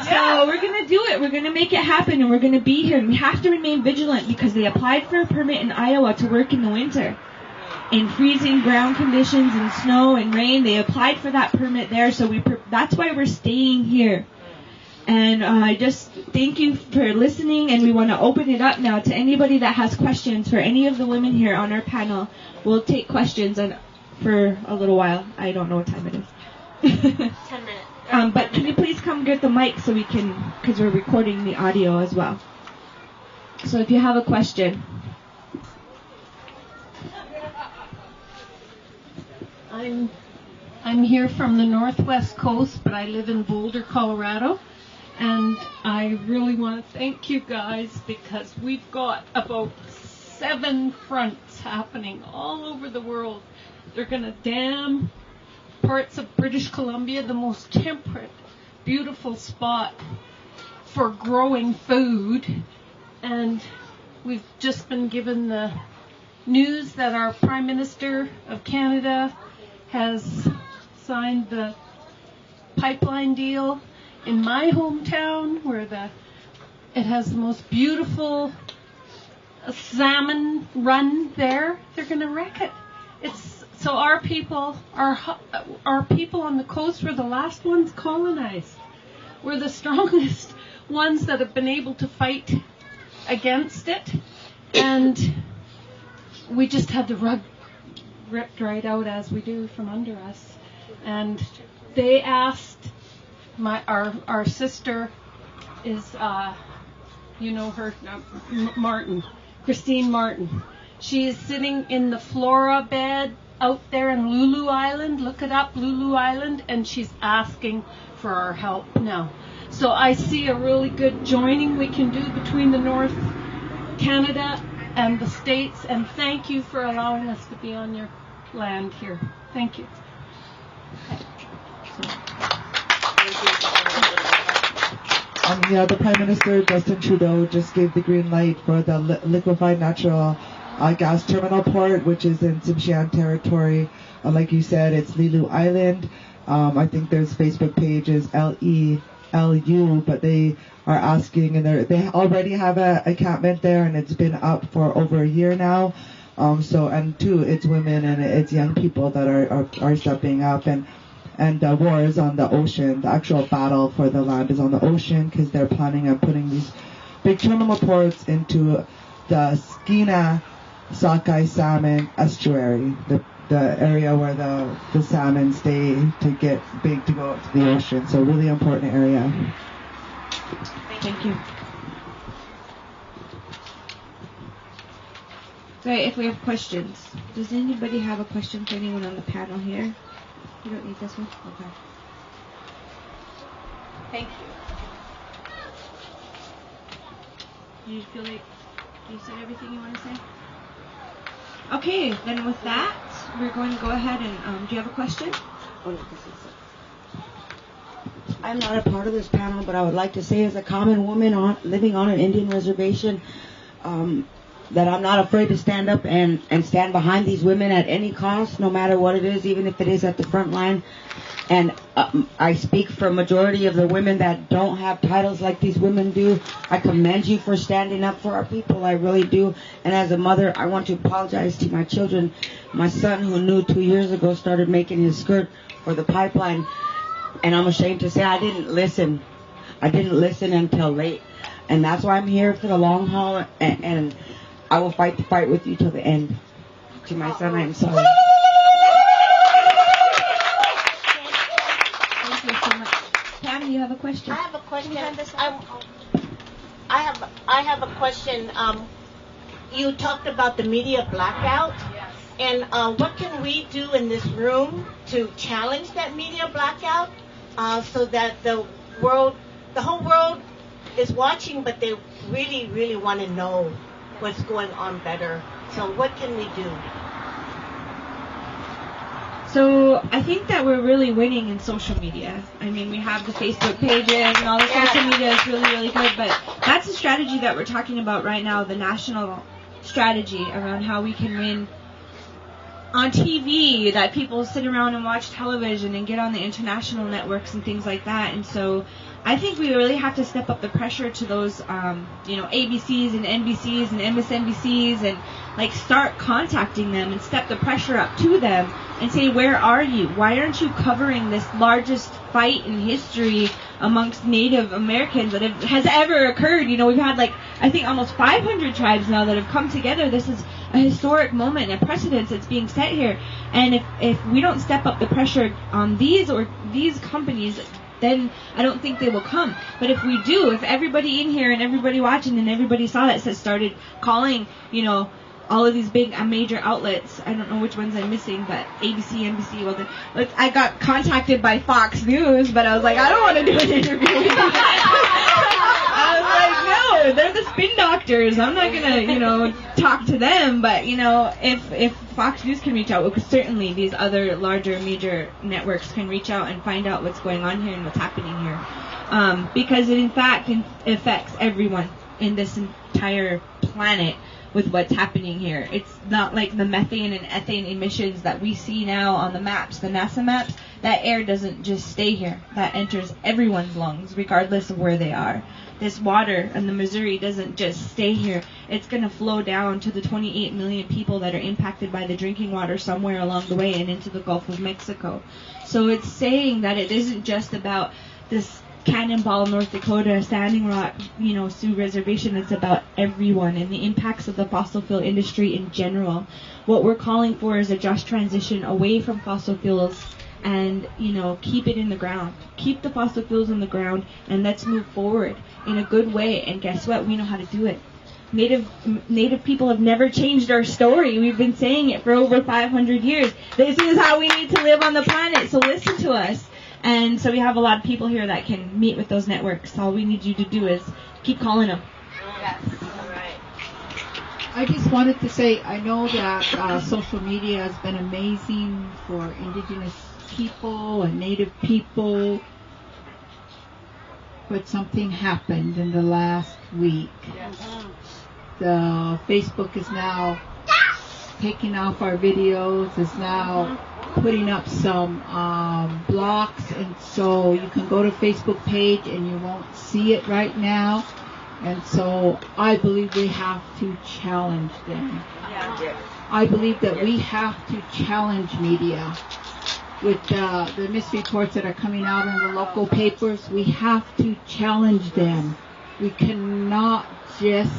So we're going to do it. We're going to make it happen, and we're going to be here. And we have to remain vigilant because they applied for a permit in Iowa to work in the winter. In freezing ground conditions and snow and rain, they applied for that permit there. So that's why we're staying here. And I just thank you for listening, and we want to open it up now to anybody that has questions for any of the women here on our panel. We'll take questions for a little while. I don't know what time it is. 10 minutes. But can you please come get the mic so we can, because we're recording the audio as well. So if you have a question. I'm here from the northwest coast, but I live in Boulder, Colorado. And I really want to thank you guys because we've got about 7 fronts happening all over the world. They're going to dam parts of British Columbia, the most temperate, beautiful spot for growing food. And we've just been given the news that our Prime Minister of Canada has signed the pipeline deal in my hometown, where it has the most beautiful salmon run there. They're going to wreck it. So our people on the coast were the last ones colonized. We're the strongest ones that have been able to fight against it, and we just had the rug ripped right out, as we do, from under us. And they asked our sister is you know her, Martin, Christine Martin. She is sitting in the flora bed out there in Lulu Island. Look it up, Lulu Island, and she's asking for our help now. So I see a really good joining we can do between the North Canada and the States, and thank you for allowing us to be on your land here. Thank you. The Prime Minister, Justin Trudeau, just gave the green light for the liquefied natural gas terminal port, which is in Tsimshian territory. Like you said, it's Lulu Island. I think there's Facebook pages LELU, but they are asking, and they already have a encampment there, and it's been up for over a year now. And too, it's women and it's young people that are stepping up, and war is on the ocean. The actual battle for the land is on the ocean, because they're planning on putting these big terminal ports into the Skeena Sockeye salmon estuary, the area where the salmon stay to get big to go out to the ocean. So really important area. Thank you. So if we have questions, does anybody have a question for anyone on the panel here? You don't need this one? Okay. Thank you. You feel like you said everything you want to say? Okay, then with that, we're going to go ahead and, do you have a question? I'm not a part of this panel, but I would like to say, as a common woman living on an Indian reservation, that I'm not afraid to stand up and stand behind these women at any cost, no matter what it is, even if it is at the front line. And I speak for a majority of the women that don't have titles like these women do. I commend you for standing up for our people. I really do. And as a mother, I want to apologize to my children. My son, who knew 2 years ago, started making his skirt for the pipeline. And I'm ashamed to say I didn't listen. I didn't listen until late. And that's why I'm here for the long haul. And I will fight the fight with you till the end. To my son, I am sorry. Thank you so much. Pam, you have a question? I have a question. I have a question. You talked about the media blackout. Yes. And what can we do in this room to challenge that media blackout, so that the whole world is watching, but they really, really want to know what's going on better. So what can we do? So I think that we're really winning in social media. I mean, we have the Facebook pages and all the social media is really, really good, but that's the strategy that we're talking about right now, the national strategy around how we can win on TV, that people sit around and watch television and get on the international networks and things like that. And so I think we really have to step up the pressure to those, ABCs and NBCs and MSNBCs, and start contacting them and step the pressure up to them and say, where are you? Why aren't you covering this largest fight in history amongst Native Americans that has ever occurred? We've had I think almost 500 tribes now that have come together. This is a historic moment, a precedent that's being set here. And if we don't step up the pressure on these companies, then I don't think they will come. But if we do, if everybody in here and everybody watching and everybody saw that started calling, all of these big major outlets. I don't know which ones I'm missing, but ABC, NBC. I got contacted by Fox News, but I was like, I don't want to do an interview with you. I was like, no, they're the spin doctors. I'm not gonna, talk to them. But if Fox News can reach out, because certainly these other larger major networks can reach out and find out what's going on here and what's happening here, because it in fact affects everyone in this entire planet with what's happening here. It's not like the methane and ethane emissions that we see now on the maps, the NASA maps. That air doesn't just stay here. That enters everyone's lungs, regardless of where they are. This water in the Missouri doesn't just stay here. It's going to flow down to the 28 million people that are impacted by the drinking water somewhere along the way and into the Gulf of Mexico. So it's saying that it isn't just about this Cannonball, North Dakota, Standing Rock, Sioux Reservation. It's about everyone and the impacts of the fossil fuel industry in general. What we're calling for is a just transition away from fossil fuels and, keep it in the ground. Keep the fossil fuels in the ground and let's move forward in a good way. And guess what? We know how to do it. Native people have never changed our story. We've been saying it for over 500 years. This is how we need to live on the planet, so listen to us. And so we have a lot of people here that can meet with those networks. All we need you to do is keep calling them. Yes. All right. I just wanted to say, I know that social media has been amazing for Indigenous people and Native people, but something happened in the last week. Yes. The Facebook is now taking off our videos, is now putting up some blocks, and so you can go to Facebook page and you won't see it right now. And so I believe we have to challenge them. Yeah. I believe that we have to challenge media with the misreports that are coming out in the local papers. We have to challenge them. We cannot just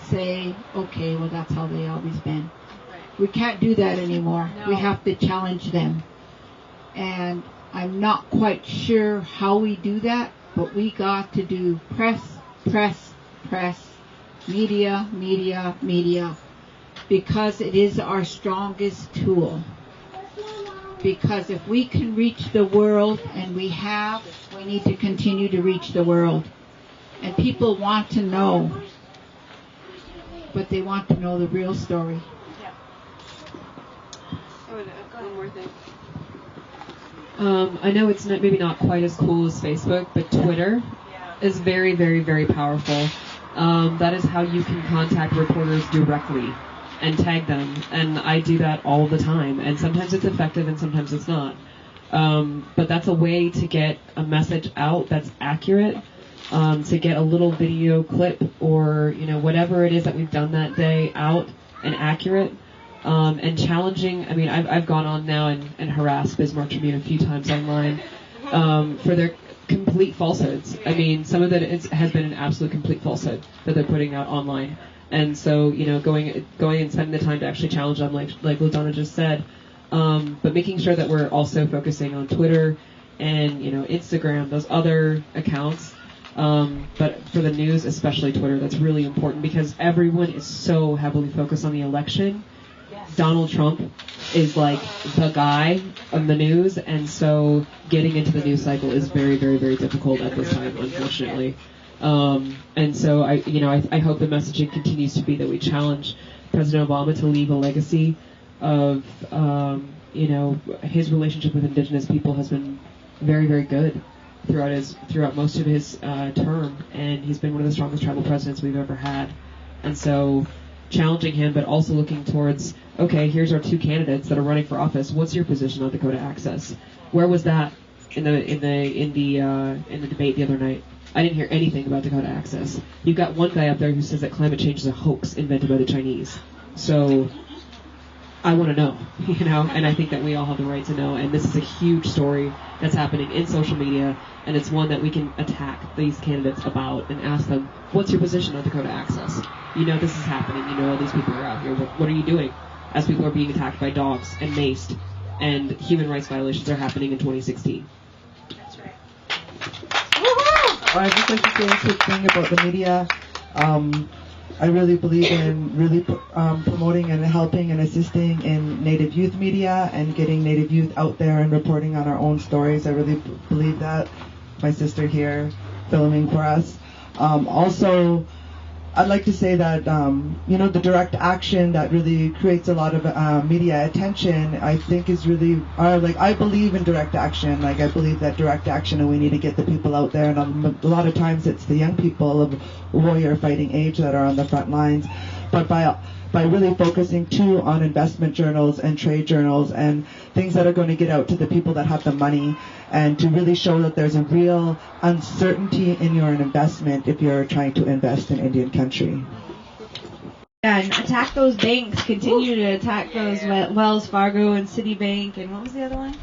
say, okay, well, that's how they always been. We can't do that anymore. No. We have to challenge them. And I'm not quite sure how we do that, but we got to do press, media, because it is our strongest tool. Because if we can reach the world, and we need to continue to reach the world. And people want to know, but they want to know the real story. One more thing. I know it's maybe not quite as cool as Facebook, but Twitter is very, very, very powerful. That is how you can contact reporters directly and tag them, and I do that all the time, and sometimes it's effective and sometimes it's not. But that's a way to get a message out that's accurate, to get a little video clip or whatever it is that we've done that day out and accurate. And challenging. I mean, I've gone on now and harassed Bismarck Tribune a few times online for their complete falsehoods. I mean, some of it has been an absolute complete falsehood that they're putting out online. And so, going and spending the time to actually challenge them, like LaDonna just said, but making sure that we're also focusing on Twitter and Instagram, those other accounts. But for the news, especially Twitter, that's really important because everyone is so heavily focused on the election. Donald Trump is like the guy on the news, and so getting into the news cycle is very, very, very difficult at this time, unfortunately. And so I hope the messaging continues to be that we challenge President Obama to leave a legacy of, his relationship with Indigenous people has been very, very good throughout most of his term, and he's been one of the strongest tribal presidents we've ever had. And so challenging him, but also looking towards, okay, here's our two candidates that are running for office. What's your position on Dakota Access? Where was that in the debate the other night? I didn't hear anything about Dakota Access. You've got one guy up there who says that climate change is a hoax invented by the Chinese. So I want to know, and I think that we all have the right to know. And this is a huge story that's happening in social media, and it's one that we can attack these candidates about and ask them, what's your position on Dakota Access? This is happening. All these people are out here. What are you doing? As people are being attacked by dogs and maced, and human rights violations are happening in 2016. That's right. I'd just like to say a quick thing about the media. I really believe in really promoting and helping and assisting in Native youth media and getting Native youth out there and reporting on our own stories. I really believe that. My sister here filming for us. Also, I'd like to say that, the direct action that really creates a lot of media attention, I think is really, I believe in direct action. Like, I believe that direct action, and we need to get the people out there. And a lot of times it's the young people of warrior fighting age that are on the front lines. But by really focusing too on investment journals and trade journals and things that are going to get out to the people that have the money, and to really show that there's a real uncertainty in your investment if you're trying to invest in Indian country. Yeah, and attack those banks. Continue to attack those Wells Fargo and Citibank, and what was the other one?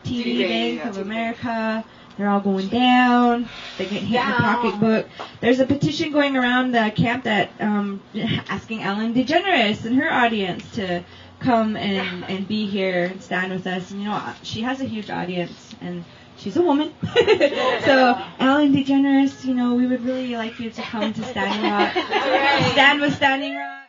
TD Bank of America. They're all going down. They get hit in the pocketbook. There's a petition going around the camp that asking Ellen DeGeneres and her audience to come and be here and stand with us. And, she has a huge audience, and she's a woman. So, Ellen DeGeneres, we would really like you to come to Standing Rock. Stand with Standing Rock.